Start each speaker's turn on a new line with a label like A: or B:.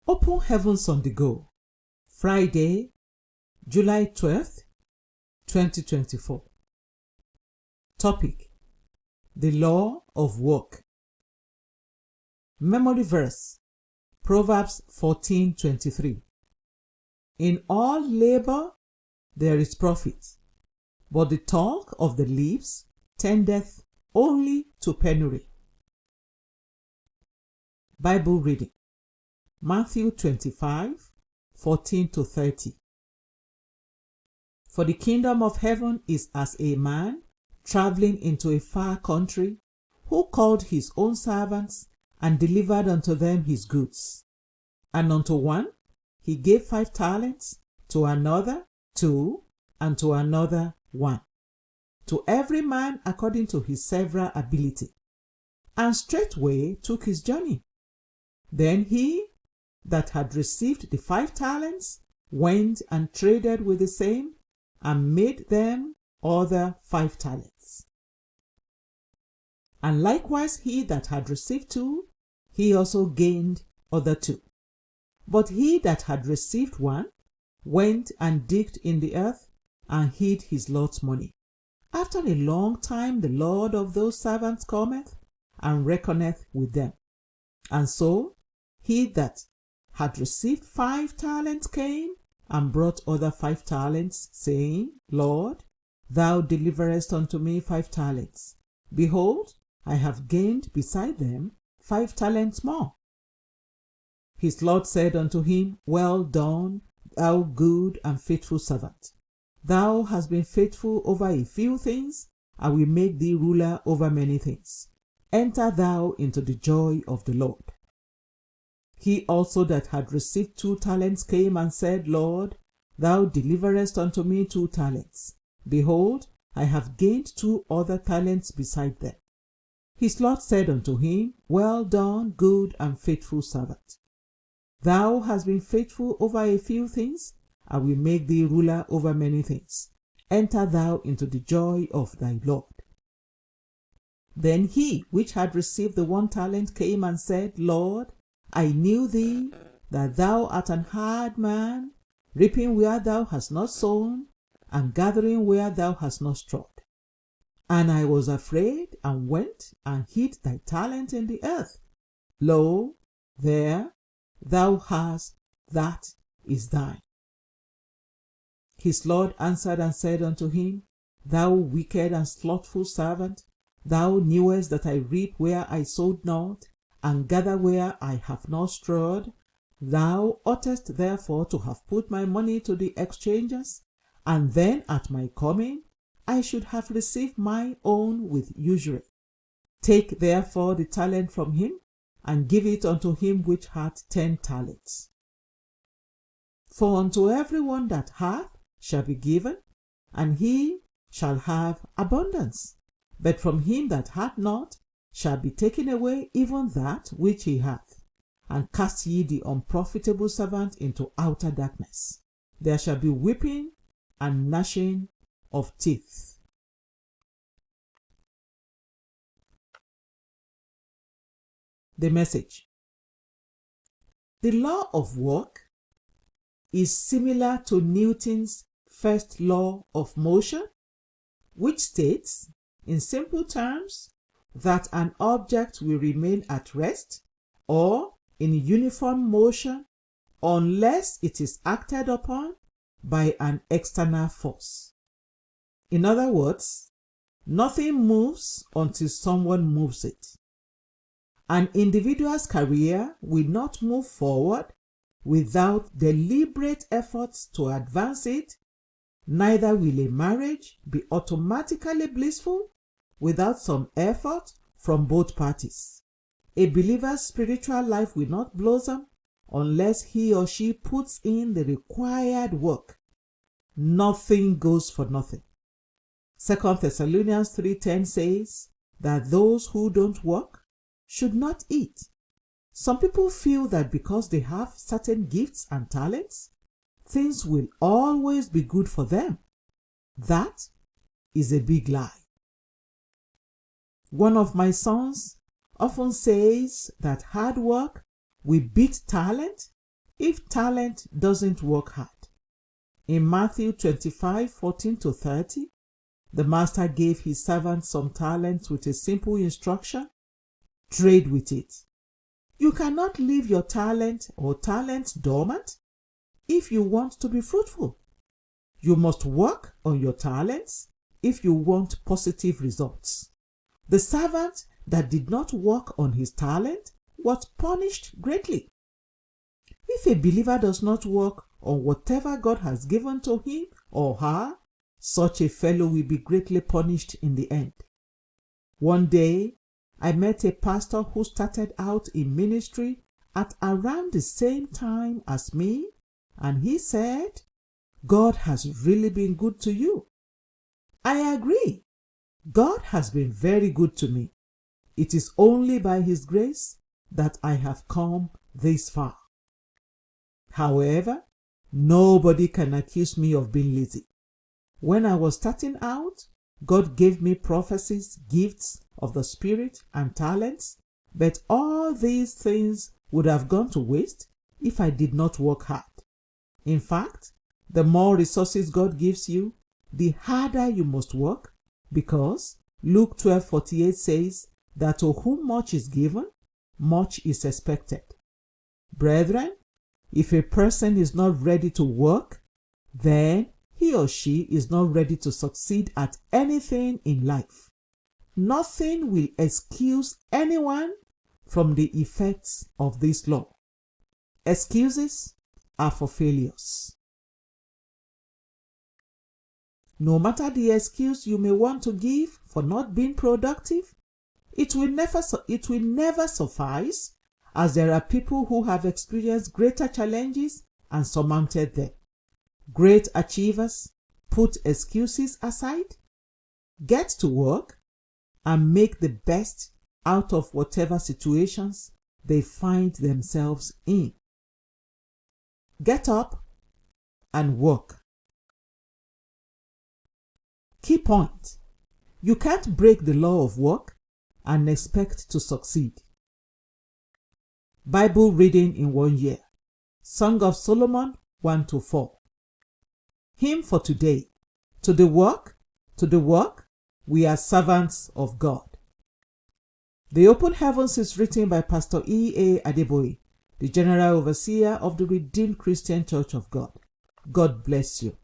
A: Open Heavens on the Go, Friday, July 12th, 2024. Topic: The Law of Work. Memory verse, Proverbs 14:23. In all labor there is profit, but the talk of the lips tendeth only to penury. Bible reading, Matthew 25:14-30. For the kingdom of heaven is as a man traveling into a far country, who called his own servants and delivered unto them his goods. And unto one he gave 5 talents, to another 2, and to another 1, to every man according to his several ability. And straightway took his journey. Then he that had received the 5 talents went and traded with the same, and made them other 5 talents. And likewise he that had received 2, he also gained other 2. But he that had received 1 went and digged in the earth, and hid his Lord's money. After a long time the Lord of those servants cometh, and reckoneth with them. And so he that had received 5 talents came, and brought other 5 talents, saying, Lord, thou deliverest unto me 5 talents. Behold, I have gained beside them 5 talents more. His Lord said unto him, Well done, thou good and faithful servant. Thou hast been faithful over a few things, I will make thee ruler over many things. Enter thou into the joy of the Lord. He also that had received 2 talents came and said, Lord, thou deliverest unto me 2 talents. Behold, I have gained 2 other talents beside them. His Lord said unto him, Well done, good and faithful servant. Thou hast been faithful over a few things, I will make thee ruler over many things. Enter thou into the joy of thy Lord. Then he which had received the 1 talent came and said, Lord, I knew thee, that thou art an hard man, reaping where thou hast not sown, and gathering where thou hast not strawed. And I was afraid, and went and hid thy talent in the earth. Lo, there thou hast that is thine. His Lord answered and said unto him, Thou wicked and slothful servant, thou knewest that I reap where I sowed not, and gather where I have not strawed. Thou oughtest therefore to have put my money to the exchangers, and then at my coming I should have received my own with usury. Take therefore the talent from him, and give it unto him which hath 10 talents. For unto every one that hath shall be given, and he shall have abundance. But from him that hath not shall be taken away even that which he hath. And cast ye the unprofitable servant into outer darkness. There shall be weeping and gnashing of teeth. The message. The law of work is similar to Newton's first law of motion, which states, in simple terms, that an object will remain at rest or in uniform motion unless it is acted upon by an external force. In other words, nothing moves until someone moves it. An individual's career will not move forward without deliberate efforts to advance it. Neither will a marriage be automatically blissful without some effort from both parties. A believer's spiritual life will not blossom unless he or she puts in the required work. Nothing goes for nothing. 2 Thessalonians 3:10 says that those who don't work should not eat. Some people feel that because they have certain gifts and talents, things will always be good for them. That is a big lie. One of my sons often says that hard work will beat talent if talent doesn't work hard. In Matthew 25:14-30, the master gave his servant some talents with a simple instruction: trade with it. You cannot leave your talent or talents dormant if you want to be fruitful. You must work on your talents if you want positive results. The servant that did not work on his talent was punished greatly. If a believer does not work on whatever God has given to him or her, such a fellow will be greatly punished in the end. One day, I met a pastor who started out in ministry at around the same time as me, and he said, "God has really been good to you." I agree. God has been very good to me. It is only by His grace that I have come this far. However, nobody can accuse me of being lazy. When I was starting out, God gave me prophecies, gifts of the Spirit, and talents, but all these things would have gone to waste if I did not work hard. In fact, the more resources God gives you, the harder you must work, because Luke 12:48 says that to whom much is given, much is expected. Brethren, if a person is not ready to work, then he or she is not ready to succeed at anything in life. Nothing will excuse anyone from the effects of this law. Excuses are for failures. No matter the excuse you may want to give for not being productive, it will never suffice, as there are people who have experienced greater challenges and surmounted them. Great achievers put excuses aside, get to work, and make the best out of whatever situations they find themselves in. Get up and work. Key point: you can't break the law of work and expect to succeed. Bible reading in 1 year. Song of Solomon 1-4. Hymn for today. To the work, we are servants of God. The Open Heavens is written by Pastor E.A. Adeboye, the General Overseer of the Redeemed Christian Church of God. God bless you.